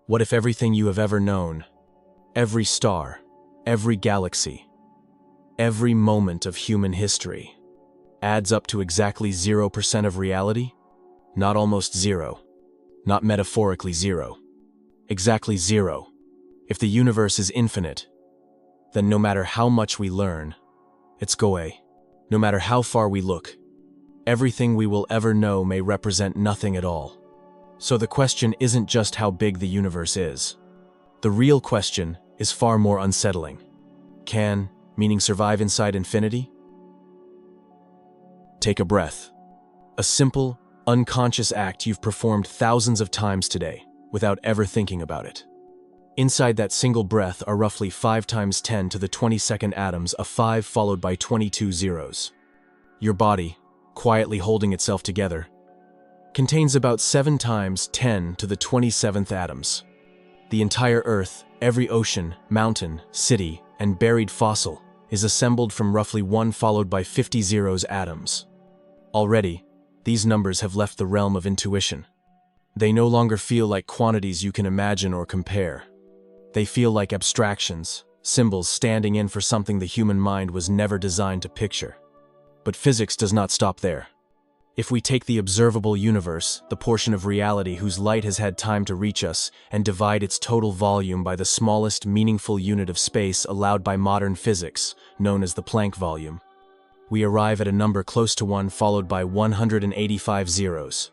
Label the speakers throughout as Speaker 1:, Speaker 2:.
Speaker 1: What if everything you have ever known, every star, every galaxy, every moment of human history, adds up to exactly 0% of reality? Not almost zero, not metaphorically zero, exactly zero. If the universe is infinite, then no matter how much we learn, it's go away. No matter how far we look, everything we will ever know may represent nothing at all. So the question isn't just how big the universe is. The real question is far more unsettling. Can meaning survive inside infinity? Take a breath. A simple, unconscious act you've performed thousands of times today without ever thinking about it. Inside that single breath are roughly 5 times 10 to the 22nd atoms, a 5 followed by 22 zeros. Your body, quietly holding itself together, contains about 7 times 10 to the 27th atoms. The entire Earth, every ocean, mountain, city, and buried fossil is assembled from roughly 1 followed by 50 zeros atoms. Already, these numbers have left the realm of intuition. They no longer feel like quantities you can imagine or compare. They feel like abstractions, symbols standing in for something the human mind was never designed to picture. But physics does not stop there. If we take the observable universe, the portion of reality whose light has had time to reach us, and divide its total volume by the smallest meaningful unit of space allowed by modern physics, known as the Planck volume, we arrive at a number close to 1 followed by 185 zeros.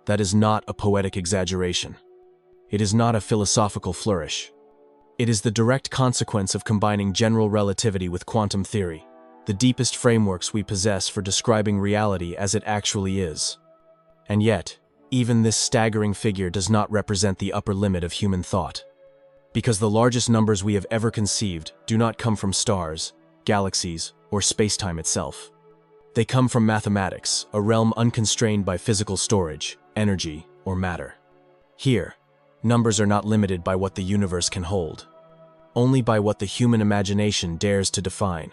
Speaker 1: That is not a poetic exaggeration. It is not a philosophical flourish. It is the direct consequence of combining general relativity with quantum theory, the deepest frameworks we possess for describing reality as it actually is. And yet, even this staggering figure does not represent the upper limit of human thought. Because the largest numbers we have ever conceived do not come from stars, galaxies, or space-time itself. They come from mathematics, a realm unconstrained by physical storage, energy, or matter. Here, numbers are not limited by what the universe can hold, only by what the human imagination dares to define.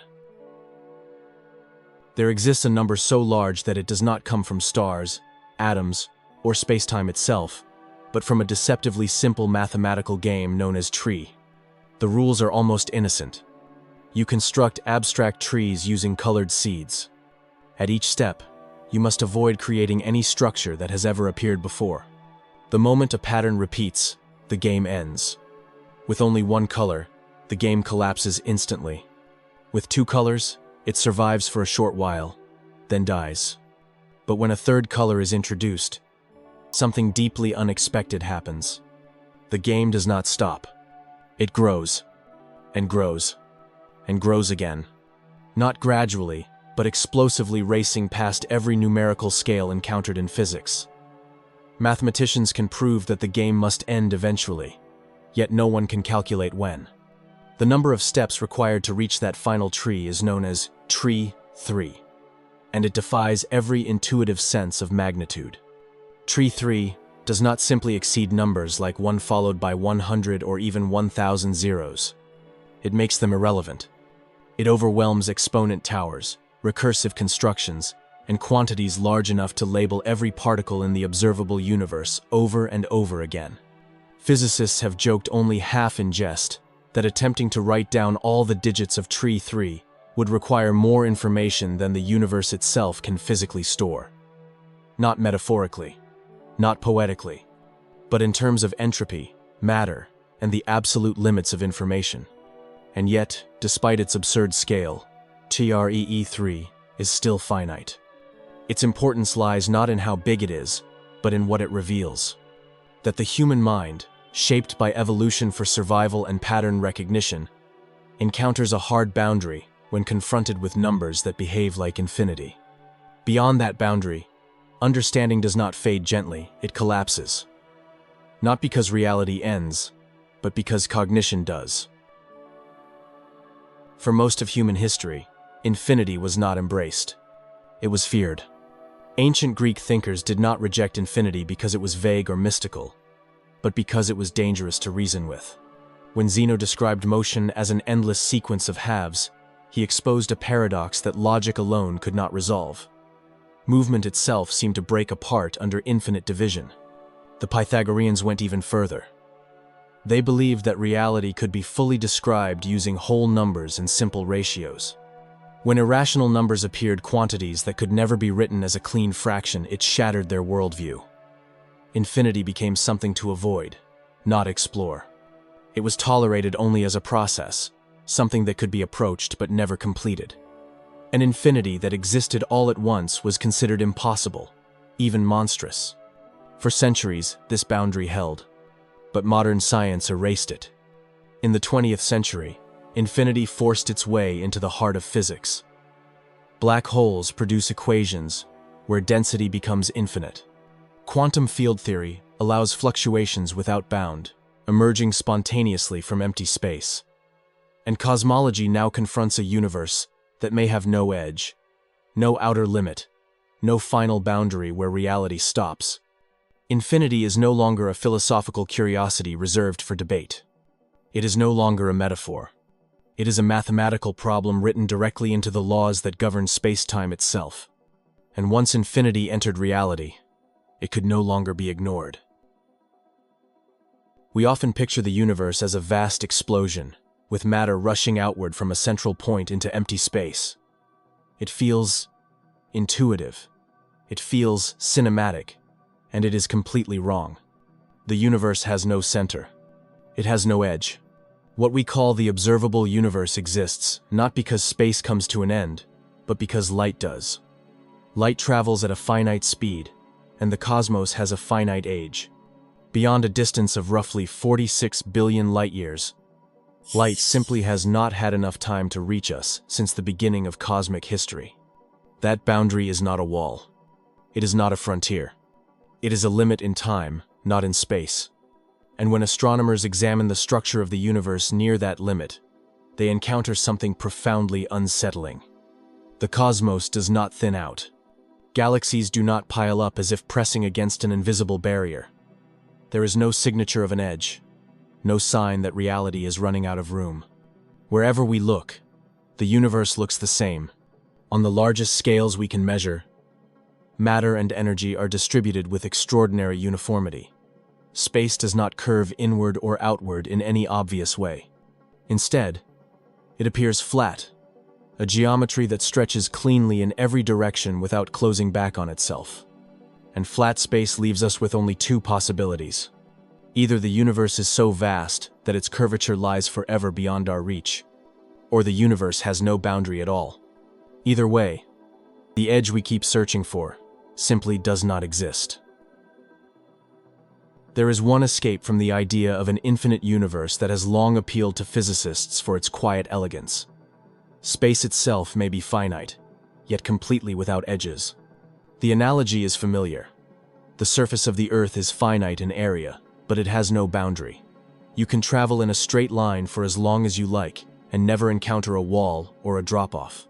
Speaker 1: There exists a number so large that it does not come from stars, atoms, or space-time itself, but from a deceptively simple mathematical game known as tree. The rules are almost innocent. You construct abstract trees using colored seeds. At each step, you must avoid creating any structure that has ever appeared before. The moment a pattern repeats, the game ends. With only one color, the game collapses instantly. With 2 colors, it survives for a short while, then dies. But when a third color is introduced, something deeply unexpected happens. The game does not stop. It grows, and grows, and grows again. Not gradually, but explosively, racing past every numerical scale encountered in physics. Mathematicians can prove that the game must end eventually, yet no one can calculate when. The number of steps required to reach that final tree is known as Tree 3, and it defies every intuitive sense of magnitude. Tree 3 does not simply exceed numbers like 1 followed by 100 or even 1,000 zeros. It makes them irrelevant. It overwhelms exponent towers, recursive constructions, and quantities large enough to label every particle in the observable universe over and over again. Physicists have joked only half in jest that attempting to write down all the digits of Tree 3 would require more information than the universe itself can physically store. Not metaphorically, not poetically, but in terms of entropy, matter, and the absolute limits of information. And yet, despite its absurd scale, Tree 3 is still finite. Its importance lies not in how big it is, but in what it reveals. That the human mind, shaped by evolution for survival and pattern recognition, encounters a hard boundary when confronted with numbers that behave like infinity. Beyond that boundary, understanding does not fade gently, it collapses. Not because reality ends, but because cognition does. For most of human history, infinity was not embraced. It was feared. Ancient Greek thinkers did not reject infinity because it was vague or mystical, but because it was dangerous to reason with. When Zeno described motion as an endless sequence of halves, he exposed a paradox that logic alone could not resolve. Movement itself seemed to break apart under infinite division. The Pythagoreans went even further. They believed that reality could be fully described using whole numbers and simple ratios. When irrational numbers appeared quantities that could never be written as a clean fraction, it shattered their worldview. Infinity became something to avoid, not explore. It was tolerated only as a process, something that could be approached but never completed. An infinity that existed all at once was considered impossible, even monstrous. For centuries, this boundary held, but modern science erased it. In the 20th century, infinity forced its way into the heart of physics. Black holes produce equations where density becomes infinite. Quantum field theory allows fluctuations without bound, emerging spontaneously from empty space. And cosmology now confronts a universe that may have no edge, no outer limit, no final boundary where reality stops. Infinity is no longer a philosophical curiosity reserved for debate. It is no longer a metaphor. It is a mathematical problem written directly into the laws that govern space-time itself. And once infinity entered reality, it could no longer be ignored. We often picture the universe as a vast explosion, with matter rushing outward from a central point into empty space. It feels intuitive. It feels cinematic, and it is completely wrong. The universe has no center. It has no edge. What we call the observable universe exists, not because space comes to an end, but because light does. Light travels at a finite speed, and the cosmos has a finite age. Beyond a distance of roughly 46 billion light-years, light simply has not had enough time to reach us since the beginning of cosmic history. That boundary is not a wall. It is not a frontier. It is a limit in time, not in space. And when astronomers examine the structure of the universe near that limit, they encounter something profoundly unsettling. The cosmos does not thin out. Galaxies do not pile up as if pressing against an invisible barrier. There is no signature of an edge, no sign that reality is running out of room. Wherever we look, the universe looks the same. On the largest scales we can measure, matter and energy are distributed with extraordinary uniformity. Space does not curve inward or outward in any obvious way. Instead, it appears flat, a geometry that stretches cleanly in every direction without closing back on itself. And flat space leaves us with only two possibilities. Either the universe is so vast that its curvature lies forever beyond our reach, or the universe has no boundary at all. Either way, the edge we keep searching for simply does not exist. There is one escape from the idea of an infinite universe that has long appealed to physicists for its quiet elegance. Space itself may be finite, yet completely without edges. The analogy is familiar. The surface of the Earth is finite in area, but it has no boundary. You can travel in a straight line for as long as you like and never encounter a wall or a drop-off.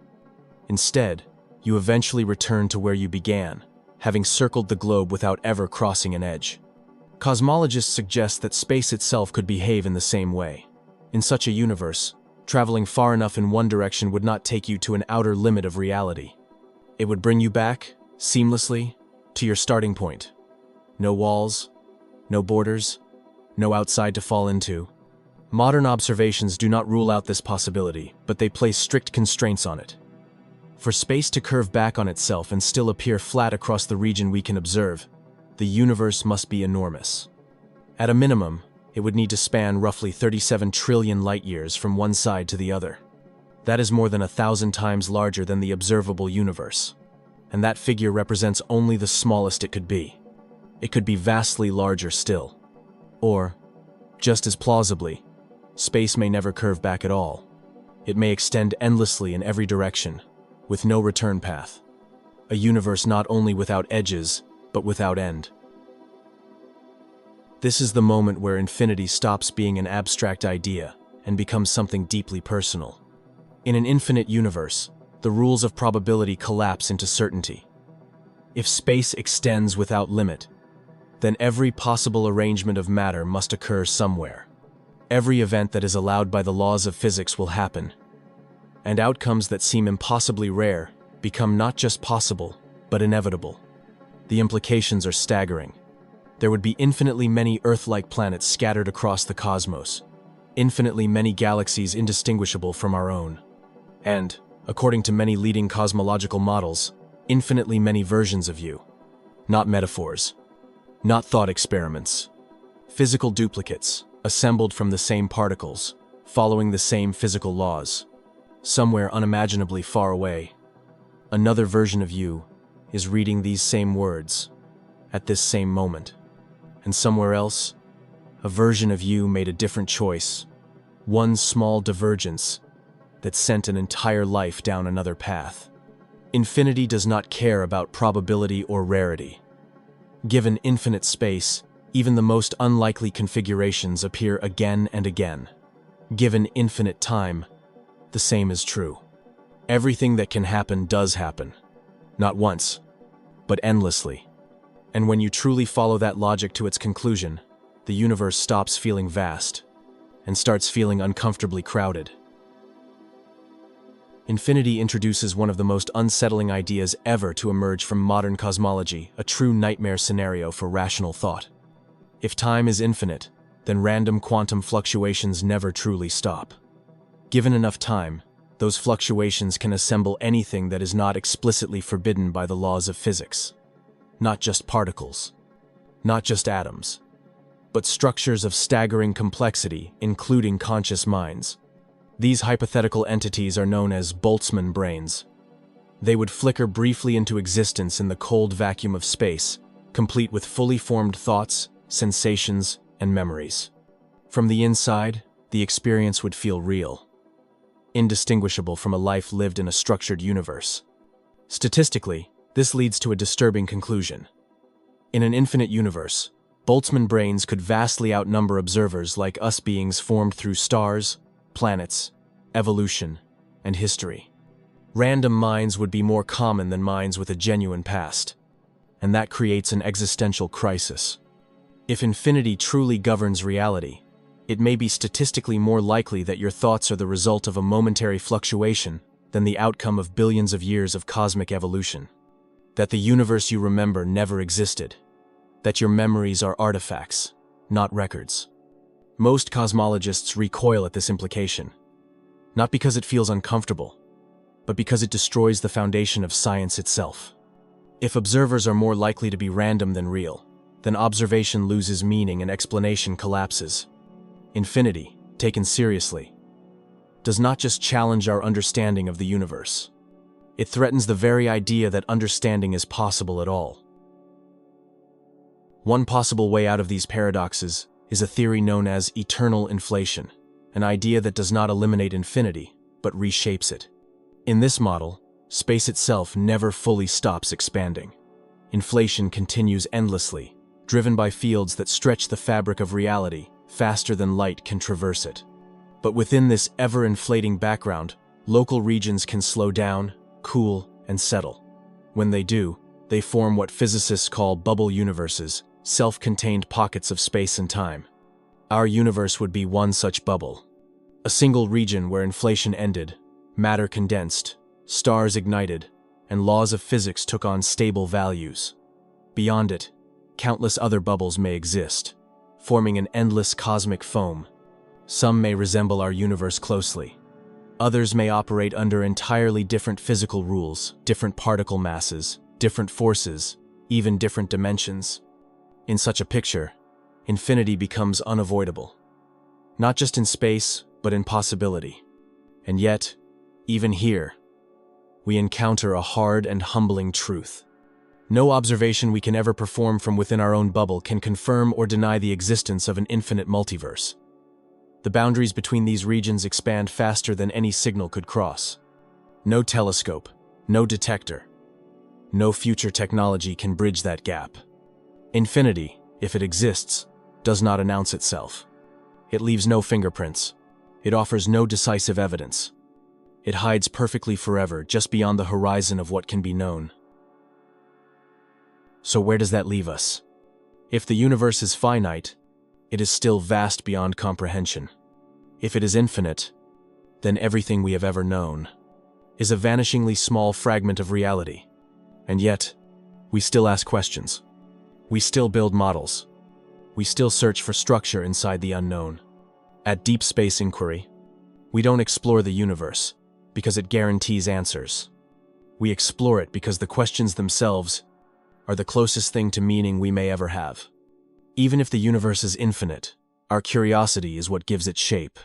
Speaker 1: Instead, you eventually return to where you began, having circled the globe without ever crossing an edge. Cosmologists suggest that space itself could behave in the same way. In such a universe, traveling far enough in one direction would not take you to an outer limit of reality. It would bring you back, seamlessly, to your starting point. No walls, no borders, no outside to fall into. Modern observations do not rule out this possibility, but they place strict constraints on it. For space to curve back on itself and still appear flat across the region we can observe, the universe must be enormous. At a minimum, it would need to span roughly 37 trillion light-years from one side to the other. That is more than 1,000 times larger than the observable universe. And that figure represents only the smallest it could be. It could be vastly larger still. Or, just as plausibly, space may never curve back at all. It may extend endlessly in every direction, with no return path. A universe not only without edges, but without end. This is the moment where infinity stops being an abstract idea and becomes something deeply personal. In an infinite universe, the rules of probability collapse into certainty. If space extends without limit, then every possible arrangement of matter must occur somewhere. Every event that is allowed by the laws of physics will happen, and outcomes that seem impossibly rare become not just possible, but inevitable. The implications are staggering. There would be infinitely many Earth-like planets scattered across the cosmos, infinitely many galaxies indistinguishable from our own, and, according to many leading cosmological models, infinitely many versions of you. Not metaphors, not thought experiments, physical duplicates, assembled from the same particles, following the same physical laws. Somewhere unimaginably far away, another version of you is reading these same words at this same moment. And somewhere else, a version of you made a different choice, one small divergence that sent an entire life down another path. Infinity does not care about probability or rarity. Given infinite space, even the most unlikely configurations appear again and again. Given infinite time, the same is true. Everything that can happen does happen. Not once, but endlessly. And when you truly follow that logic to its conclusion, the universe stops feeling vast and starts feeling uncomfortably crowded. Infinity introduces one of the most unsettling ideas ever to emerge from modern cosmology, a true nightmare scenario for rational thought. If time is infinite, then random quantum fluctuations never truly stop. Given enough time, those fluctuations can assemble anything that is not explicitly forbidden by the laws of physics. Not just particles, not just atoms, but structures of staggering complexity, including conscious minds. These hypothetical entities are known as Boltzmann brains. They would flicker briefly into existence in the cold vacuum of space, complete with fully formed thoughts, sensations, and memories. From the inside, the experience would feel real, indistinguishable from a life lived in a structured universe. Statistically, this leads to a disturbing conclusion. In an infinite universe, Boltzmann brains could vastly outnumber observers like us beings formed through stars, planets, evolution, and history. Random minds would be more common than minds with a genuine past, and that creates an existential crisis. If infinity truly governs reality, it may be statistically more likely that your thoughts are the result of a momentary fluctuation than the outcome of billions of years of cosmic evolution. That the universe you remember never existed. That your memories are artifacts, not records. Most cosmologists recoil at this implication, not because it feels uncomfortable, but because it destroys the foundation of science itself. If observers are more likely to be random than real, then observation loses meaning and explanation collapses. Infinity, taken seriously, does not just challenge our understanding of the universe. It threatens the very idea that understanding is possible at all. One possible way out of these paradoxes is a theory known as eternal inflation, an idea that does not eliminate infinity, but reshapes it. In this model, space itself never fully stops expanding. Inflation continues endlessly, driven by fields that stretch the fabric of reality faster than light can traverse it. But within this ever-inflating background, local regions can slow down, cool, and settle. When they do, they form what physicists call bubble universes, self-contained pockets of space and time. Our universe would be one such bubble. A single region where inflation ended, matter condensed, stars ignited, and laws of physics took on stable values. Beyond it, countless other bubbles may exist, forming an endless cosmic foam. Some may resemble our universe closely. Others may operate under entirely different physical rules, different particle masses, different forces, even different dimensions. In such a picture, infinity becomes unavoidable. Not just in space, but in possibility. And yet, even here, we encounter a hard and humbling truth. No observation we can ever perform from within our own bubble can confirm or deny the existence of an infinite multiverse. The boundaries between these regions expand faster than any signal could cross. No telescope, no detector, no future technology can bridge that gap. Infinity, if it exists, does not announce itself. It leaves no fingerprints. It offers no decisive evidence. It hides perfectly forever, just beyond the horizon of what can be known. So where does that leave us? If the universe is finite, it is still vast beyond comprehension. If it is infinite, then everything we have ever known is a vanishingly small fragment of reality. And yet, we still ask questions. We still build models. we still search for structure inside the unknown. At Deep Space Inquiry, we don't explore the universe because it guarantees answers. We explore it because the questions themselves are the closest thing to meaning we may ever have. Even if the universe is infinite, our curiosity is what gives it shape.